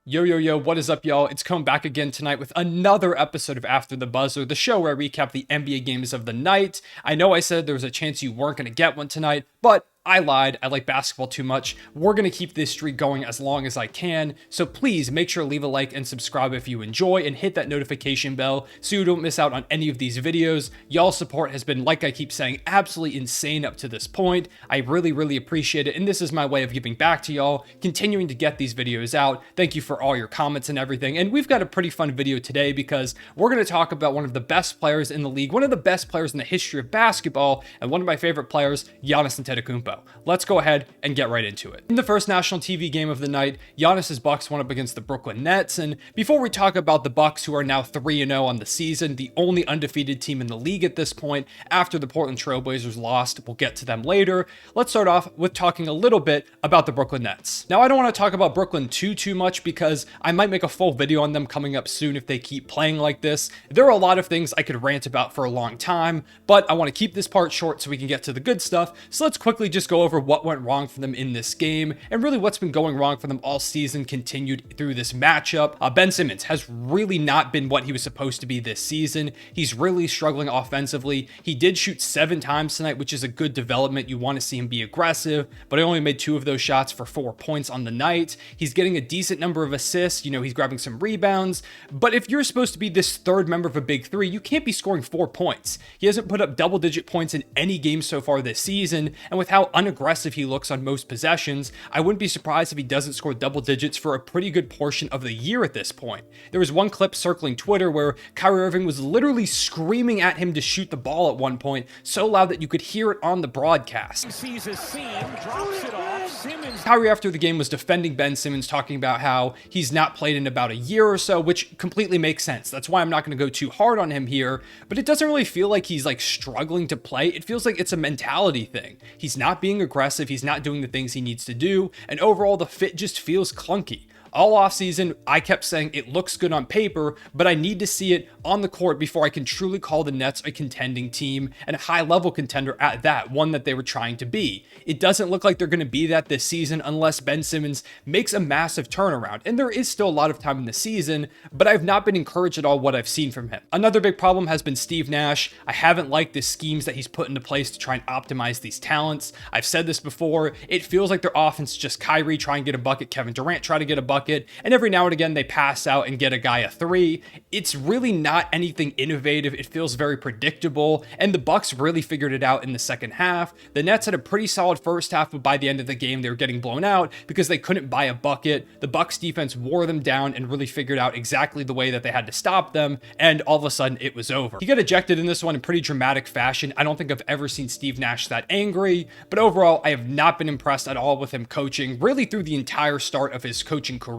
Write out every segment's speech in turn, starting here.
Yo, what is up, y'all? It's coming back again tonight with another episode of After the Buzzer, the show where I recap the NBA games of the night. I know I said there was a chance you weren't going to get one tonight, but I lied. I like basketball too much. We're going to keep this streak going as long as I can. So please make sure to leave a like and subscribe if you enjoy and hit that notification bell so you don't miss out on any of these videos. Y'all's support has been, like I keep saying, absolutely insane up to this point. I really appreciate it. And this is my way of giving back to y'all, continuing to get these videos out. Thank you for all your comments and everything. And we've got a pretty fun video today because we're going to talk about one of the best players in the league, one of the best players in the history of basketball, and one of my favorite players, Giannis Antetokounmpo. Let's go ahead and get right into it. In the first national TV game of the night, Giannis's Bucks went up against the Brooklyn Nets, and before we talk about the Bucks, who are now 3-0 on the season, the only undefeated team in the league at this point after the Portland Trail Blazers lost, we'll get to them later. Let's start off with talking a little bit about the Brooklyn Nets. Now, I don't want to talk about Brooklyn too much because I might make a full video on them coming up soon if they keep playing like this. There are a lot of things I could rant about for a long time, but I want to keep this part short so we can get to the good stuff. So let's quickly just go over what went wrong for them in this game and really what's been going wrong for them all season continued through this matchup. Ben Simmons has really not been what he was supposed to be this season. He's really struggling offensively. He did shoot 7 times tonight, which is a good development. You want to see him be aggressive, but he only made 2 of those shots for 4 points on the night. He's getting a decent number of assists. You know, he's grabbing some rebounds, but if you're supposed to be this third member of a big three, you can't be scoring 4 points. He hasn't put up double-digit points in any game so far this season, and with how unaggressive he looks on most possessions, I wouldn't be surprised if he doesn't score double digits for a pretty good portion of the year at this point. There was one clip circling Twitter where Kyrie Irving was literally screaming at him to shoot the ball at one point, so loud that you could hear it on the broadcast. Sees a seam, drops it off. Simmons. Kyrie after the game was defending Ben Simmons, talking about how he's not played in about a year or so, which completely makes sense. That's why I'm not going to go too hard on him here, but it doesn't really feel like he's like struggling to play. It feels like it's a mentality thing. He's not being aggressive. He's not doing the things he needs to do. And overall, the fit just feels clunky. All offseason, I kept saying it looks good on paper, but I need to see it on the court before I can truly call the Nets a contending team and a high-level contender at that, one that they were trying to be. It doesn't look like they're going to be that this season unless Ben Simmons makes a massive turnaround, and there is still a lot of time in the season, but I've not been encouraged at all what I've seen from him. Another big problem has been Steve Nash. I haven't liked the schemes that he's put into place to try and optimize these talents. I've said this before, it feels like their offense is just Kyrie try and get a bucket, Kevin Durant try to get a bucket, and every now and again they pass out and get a guy a 3. It's really not anything innovative. It feels very predictable, and the Bucks really figured it out in the second half. The Nets had a pretty solid first half, but by the end of the game they were getting blown out because they couldn't buy a bucket. The Bucks defense wore them down and really figured out exactly the way that they had to stop them, and all of a sudden it was over. He got ejected in this one in pretty dramatic fashion. I don't think I've ever seen Steve Nash that angry, but overall I have not been impressed at all with him coaching really through the entire start of his coaching career,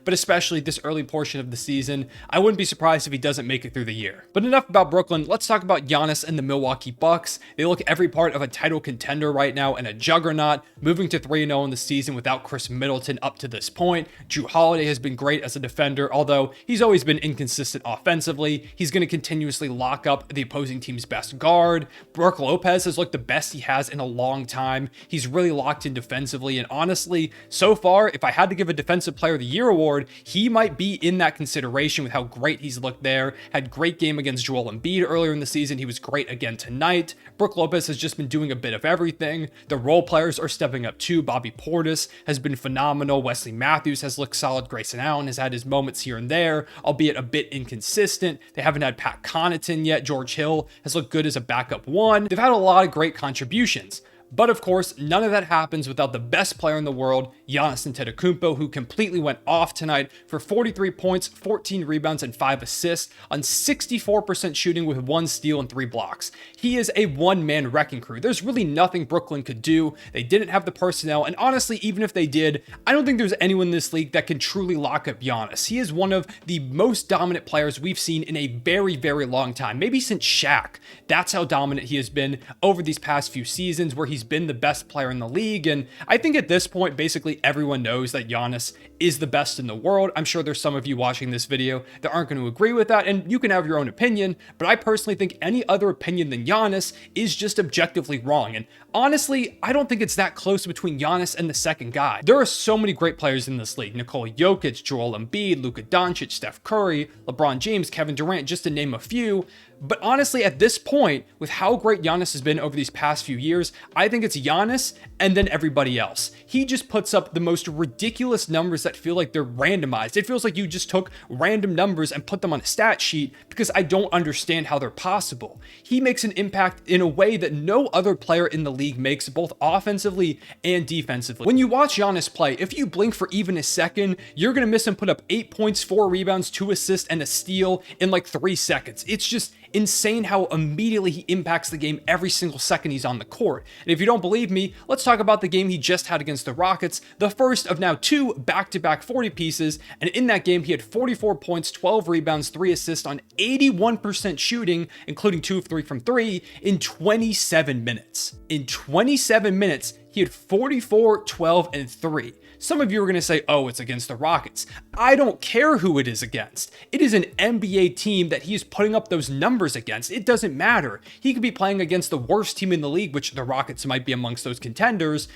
but especially this early portion of the season. I wouldn't be surprised if he doesn't make it through the year. But enough about Brooklyn. Let's talk about Giannis and the Milwaukee Bucks. They look every part of a title contender right now and a juggernaut, moving to 3-0 in the season without Chris Middleton up to this point. Drew Holiday has been great as a defender, although he's always been inconsistent offensively. He's going to continuously lock up the opposing team's best guard. Brook Lopez has looked the best he has in a long time. He's really locked in defensively, and honestly, so far, if I had to give a Defensive Player of the Year award, he might be in that consideration with how great he's looked there. Had great game against Joel Embiid earlier in the season. He was great again tonight. Brook Lopez has just been doing a bit of everything. The role players are stepping up too. Bobby Portis has been phenomenal. Wesley Matthews has looked solid. Grayson Allen has had his moments here and there, albeit a bit inconsistent. They haven't had Pat Connaughton yet. George Hill has looked good as a backup 1. They've had a lot of great contributions. But of course, none of that happens without the best player in the world, Giannis Antetokounmpo, who completely went off tonight for 43 points, 14 rebounds, and 5 assists on 64% shooting with 1 steal and 3 blocks. He is a one-man wrecking crew. There's really nothing Brooklyn could do. They didn't have the personnel, and honestly, even if they did, I don't think there's anyone in this league that can truly lock up Giannis. He is one of the most dominant players we've seen in a very long time, maybe since Shaq. That's how dominant he has been over these past few seasons, where he's been the best player in the league. And I think at this point, basically think everyone knows that Giannis is the best in the world. I'm sure there's some of you watching this video that aren't going to agree with that, and you can have your own opinion, but I personally think any other opinion than Giannis is just objectively wrong. And honestly, I don't think it's that close between Giannis and the second guy. There are so many great players in this league: Nikola Jokic, Joel Embiid, Luka Doncic, Steph Curry, LeBron James, Kevin Durant, just to name a few. But honestly, at this point, with how great Giannis has been over these past few years, I think it's Giannis and then everybody else. He just puts up the most ridiculous numbers that feel like they're randomized. It feels like you just took random numbers and put them on a stat sheet, because I don't understand how they're possible. He makes an impact in a way that no other player in the league makes, both offensively and defensively. When you watch Giannis play, if you blink for even a second, you're going to miss him put up 8 points, 4 rebounds, 2 assists, and a steal in like 3 seconds. It's just insane how immediately he impacts the game every single second he's on the court. And if you don't believe me, let's talk about the game he just had against the Rockets, the first of now 2 back-to-back 40 pieces. And in that game, he had 44 points, 12 rebounds, 3 assists on 81% shooting, including 2 of 3 from 3 in 27 minutes. In 27 minutes, he had 44, 12, and 3. Some of you are going to say, oh, it's against the Rockets. I don't care who it is against. It is an NBA team that he is putting up those numbers against. It doesn't matter. He could be playing against the worst team in the league, which the Rockets might be amongst those contenders.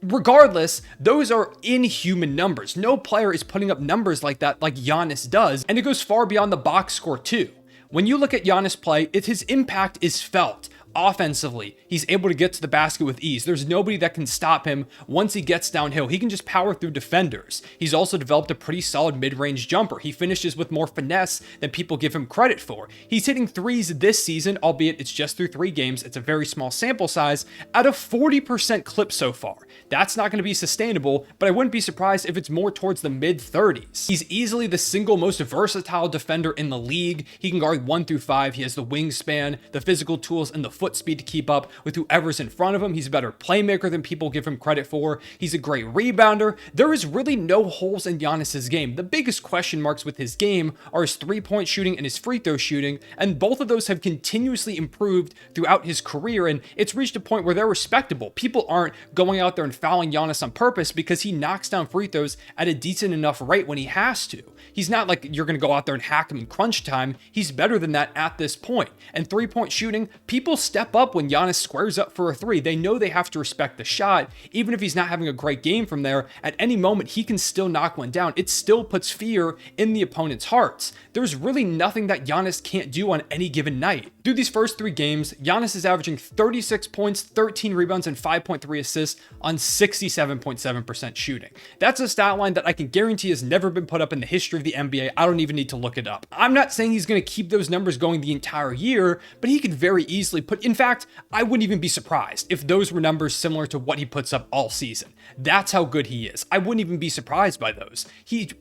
Regardless, those are inhuman numbers. No player is putting up numbers like that like Giannis does, and it goes far beyond the box score too. When you look at Giannis play, his impact is felt. Offensively, he's able to get to the basket with ease. There's nobody that can stop him once he gets downhill. He can just power through defenders. He's also developed a pretty solid mid-range jumper. He finishes with more finesse than people give him credit for. He's hitting threes this season, albeit it's just through 3 games. It's a very small sample size, at a 40% clip so far. That's not going to be sustainable, but I wouldn't be surprised if it's more towards the mid-30s. He's easily the single most versatile defender in the league. He can guard 1 through 5. He has the wingspan, the physical tools, and the foot speed to keep up with whoever's in front of him. He's a better playmaker than people give him credit for. He's a great rebounder. There is really no holes in Giannis's game. The biggest question marks with his game are his 3-point shooting and his free throw shooting, and both of those have continuously improved throughout his career, and it's reached a point where they're respectable. People aren't going out there and fouling Giannis on purpose because he knocks down free throws at a decent enough rate when he has to. He's not like you're going to go out there and hack him in crunch time. He's better than that at this point. And 3-point shooting, people step up when Giannis squares up for a 3. They know they have to respect the shot. Even if he's not having a great game from there, at any moment he can still knock one down. It still puts fear in the opponent's hearts. There's really nothing that Giannis can't do on any given night. Through these first 3 games, Giannis is averaging 36 points, 13 rebounds, and 5.3 assists on 67.7% shooting. That's a stat line that I can guarantee has never been put up in the history of the NBA. I don't even need to look it up. I'm not saying he's going to keep those numbers going the entire year, but he could very easily in fact, I wouldn't even be surprised if those were numbers similar to what he puts up all season. That's how good he is. I wouldn't even be surprised by those.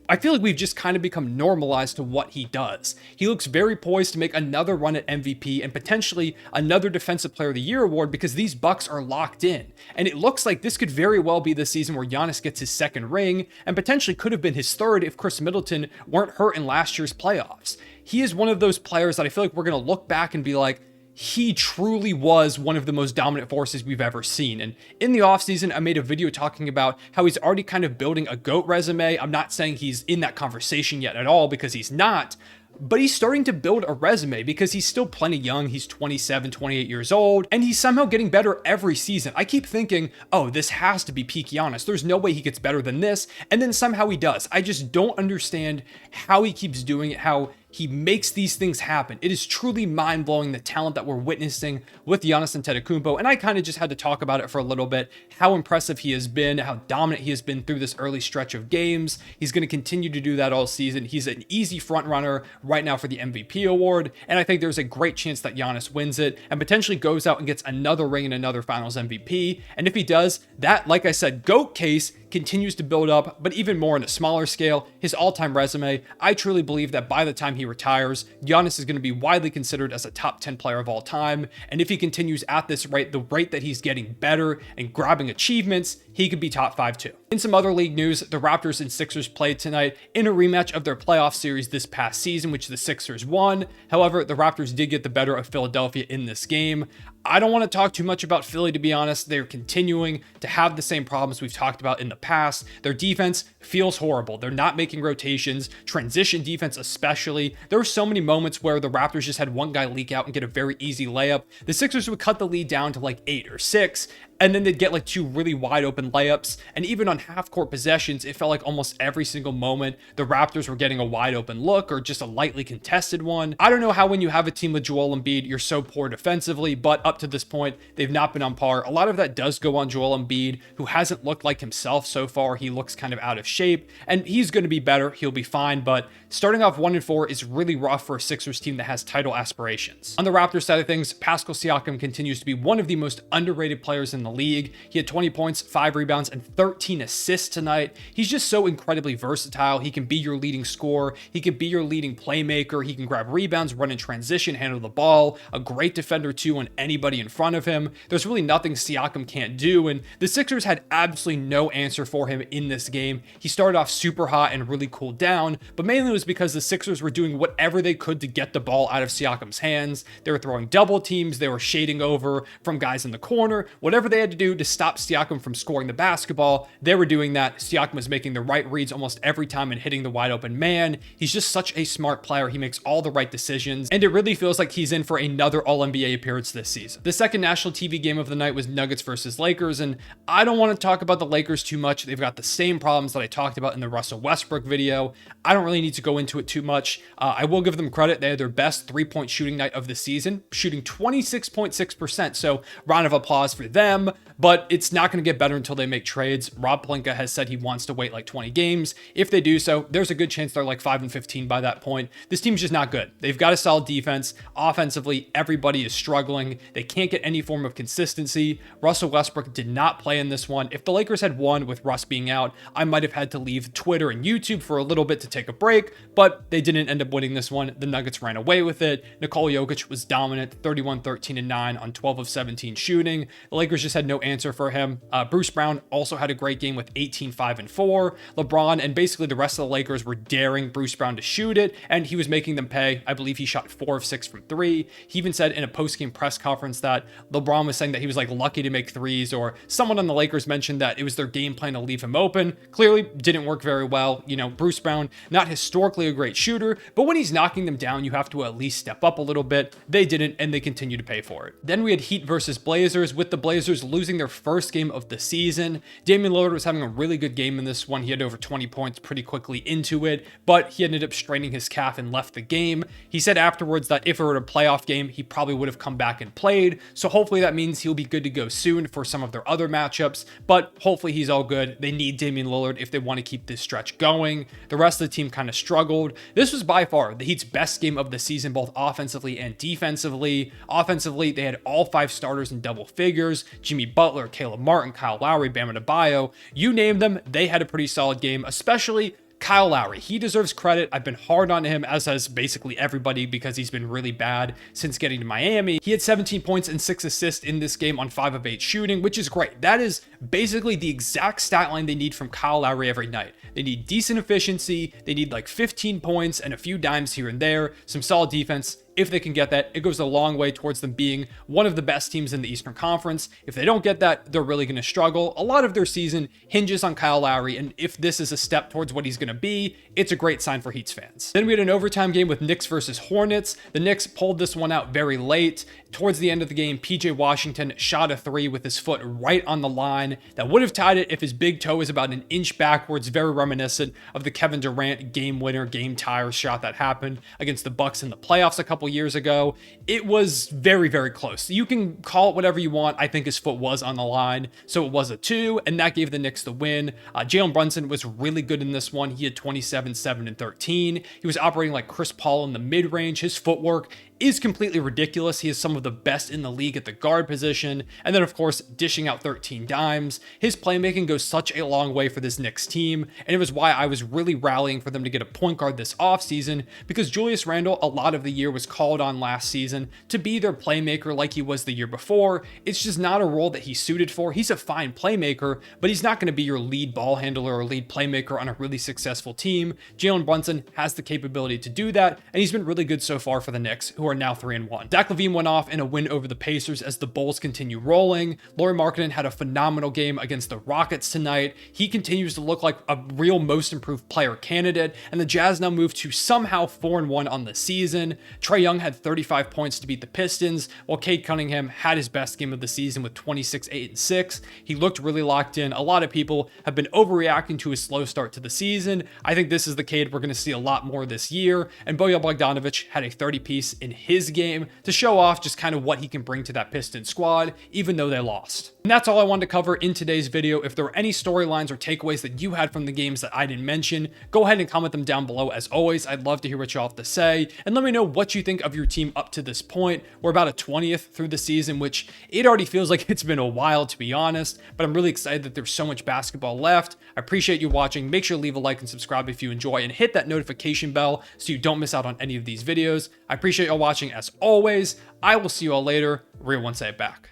I feel like we've just kind of become normalized to what he does. He looks very poised to make another run at MVP and potentially another Defensive Player of the Year award, because these Bucks are locked in. And it looks like this could very well be the season where Giannis gets his 2nd ring, and potentially could have been his 3rd if Chris Middleton weren't hurt in last year's playoffs. He is one of those players that I feel like we're going to look back and be like, he truly was one of the most dominant forces we've ever seen. And in the offseason, I made a video talking about how he's already kind of building a GOAT resume. I'm not saying he's in that conversation yet at all, because he's not. But he's starting to build a resume because he's still plenty young. He's 27, 28 years old, and he's somehow getting better every season. I keep thinking, oh, this has to be peak Giannis. There's no way he gets better than this. And then somehow he does. I just don't understand how he keeps doing it, how he makes these things happen. It is truly mind-blowing, the talent that we're witnessing with Giannis Antetokounmpo, and I kind of just had to talk about it for a little bit, how impressive he has been, how dominant he has been through this early stretch of games. He's going to continue to do that all season. He's an easy front runner right now for the MVP award, and I think there's a great chance that Giannis wins it and potentially goes out and gets another ring and another Finals MVP. And if he does, that, like I said, GOAT case continues to build up, but even more on a smaller scale, his all-time resume. I truly believe that by the time he retires, Giannis is going to be widely considered as a top 10 player of all time, and if he continues at this rate, the rate that he's getting better and grabbing achievements, he could be top 5 too. In some other league news, the Raptors and Sixers played tonight in a rematch of their playoff series this past season, which the Sixers won. However, the Raptors did get the better of Philadelphia in this game. I don't want to talk too much about Philly, to be honest. They're continuing to have the same problems we've talked about in the past. Their defense feels horrible. They're not making rotations, transition defense especially. There were so many moments where the Raptors just had one guy leak out and get a very easy layup. The Sixers would cut the lead down to like 8 or 6, and then they'd get like 2 really wide open layups. And even on half court possessions, it felt like almost every single moment the Raptors were getting a wide open look or just a lightly contested one. I don't know how when you have a team with Joel Embiid, you're so poor defensively, but up to this point, they've not been on par. A lot of that does go on Joel Embiid, who hasn't looked like himself so far. He looks kind of out of shape, and he's going to be better. He'll be fine, but starting off 1-4 is really rough for a Sixers team that has title aspirations. On the Raptors side of things, Pascal Siakam continues to be one of the most underrated players in the league. He had 20 points, 5 rebounds, and 13 assists tonight. He's just so incredibly versatile. He can be your leading scorer. He can be your leading playmaker. He can grab rebounds, run in transition, handle the ball. A great defender too on anybody in front of him. There's really nothing Siakam can't do, and the Sixers had absolutely no answer for him in this game. He started off super hot and really cooled down, but mainly it was because the Sixers were doing whatever they could to get the ball out of Siakam's hands. They were throwing double teams. They were shading over from guys in the corner. Whatever they had to do to stop Siakam from scoring the basketball, they were doing that. Siakam was making the right reads almost every time and hitting the wide open man. He's just such a smart player. He makes all the right decisions, and it really feels like he's in for another All-NBA appearance this season. The second national TV game of the night was Nuggets versus Lakers, and I don't want to talk about the Lakers too much. They've got the same problems that I talked about in the Russell Westbrook video. I don't really need to go into it too much. I will give them credit. They had their best three-point shooting night of the season, shooting 26.6%, so round of applause for them, but it's not going to get better until they make trades. Rob Pelinka has said he wants to wait like 20 games. If they do so, there's a good chance they're like 5-15 by that point. This team's just not good. They've got a solid defense. Offensively, everybody is struggling. They can't get any form of consistency. Russell Westbrook did not play in this one. If the Lakers had won with Russ being out, I might have had to leave Twitter and YouTube for a little bit to take a break, but they didn't end up winning this one. The Nuggets ran away with it. Nikola Jokic was dominant, 31, 13, and 9 on 12 of 17 shooting. The Lakers just had no answer for him. Bruce Brown also had a great game with 18, 5, and 4. LeBron and basically the rest of the Lakers were daring Bruce Brown to shoot it, and he was making them pay. I believe he shot 4 of 6 from 3. He even said in a post-game press conference that LeBron was saying that he was like lucky to make threes, or someone on the Lakers mentioned that it was their game plan to leave him open. Clearly didn't work very well. You know, Bruce Brown, not historically a great shooter, but when he's knocking them down, you have to at least step up a little bit. They didn't, and they continue to pay for it. Then we had Heat versus Blazers, with the Blazers losing their first game of the season. Damian Lillard was having a really good game in this one. He had over 20 points pretty quickly into it, but he ended up straining his calf and left the game. He said afterwards that if it were a playoff game, he probably would have come back and played. So hopefully that means he'll be good to go soon for some of their other matchups, but hopefully he's all good. They need Damian Lillard if they want to keep this stretch going. The rest of the team kind of struggled. This was by far the Heat's best game of the season, both offensively and defensively. Offensively, they had all 5 starters in double figures. Jimmy Butler, Caleb Martin, Kyle Lowry, Bam Adebayo, you name them, they had a pretty solid game, especially Kyle Lowry. He deserves credit. I've been hard on him, as has basically everybody, because he's been really bad since getting to Miami. He had 17 points and 6 assists in this game on 5 of 8 shooting, which is great. That is basically the exact stat line they need from Kyle Lowry every night. They need decent efficiency. They need like 15 points and a few dimes here and there, some solid defense. If they can get that, it goes a long way towards them being one of the best teams in the Eastern Conference. If they don't get that, they're really going to struggle. A lot of their season hinges on Kyle Lowry, and if this is a step towards what he's going to be, it's a great sign for Heat's fans. Then we had an overtime game with Knicks versus Hornets. The Knicks pulled this one out very late. Towards the end of the game, PJ Washington shot a 3 with his foot right on the line. That would have tied it if his big toe was about an inch backwards, very reminiscent of the Kevin Durant game winner, game tire shot that happened against the Bucks in the playoffs a couple years ago. It was very, very close. You can call it whatever you want. I think his foot was on the line, so it was a 2, and that gave the Knicks the win. Jalen Brunson was really good in this one. He had 27, 7, and 13. He was operating like Chris Paul in the mid-range. His footwork is completely ridiculous. He has some of the best in the league at the guard position, and then of course dishing out 13 dimes. His playmaking goes such a long way for this Knicks team, and it was why I was really rallying for them to get a point guard this offseason, because Julius Randle a lot of the year was called on last season to be their playmaker like he was the year before. It's just not a role that he's suited for. He's a fine playmaker, but he's not going to be your lead ball handler or lead playmaker on a really successful team. Jalen Brunson has the capability to do that, and he's been really good so far for the Knicks, who are now 3-1. Zach LaVine went off in a win over the Pacers as the Bulls continue rolling. Lauri Markkanen had a phenomenal game against the Rockets tonight. He continues to look like a real most improved player candidate, and the Jazz now move to somehow 4-1 on the season. Trae Young had 35 points to beat the Pistons, while Cade Cunningham had his best game of the season with 26, 8, and 6. He looked really locked in. A lot of people have been overreacting to his slow start to the season. I think this is the Cade we're going to see a lot more this year, and Bojan Bogdanovic had a 30-piece in his game to show off just kind of what he can bring to that Pistons squad, even though they lost. And that's all I wanted to cover in today's video. If there were any storylines or takeaways that you had from the games that I didn't mention, go ahead and comment them down below. As always, I'd love to hear what y'all have to say, and let me know what you think of your team up to this point. We're about a 20th through the season, which it already feels like it's been a while, to be honest, but I'm really excited that there's so much basketball left. I appreciate you watching. Make sure to leave a like and subscribe if you enjoy, and hit that notification bell so you don't miss out on any of these videos. I appreciate y'all watching as always. I will see you all later. Real one, say it back.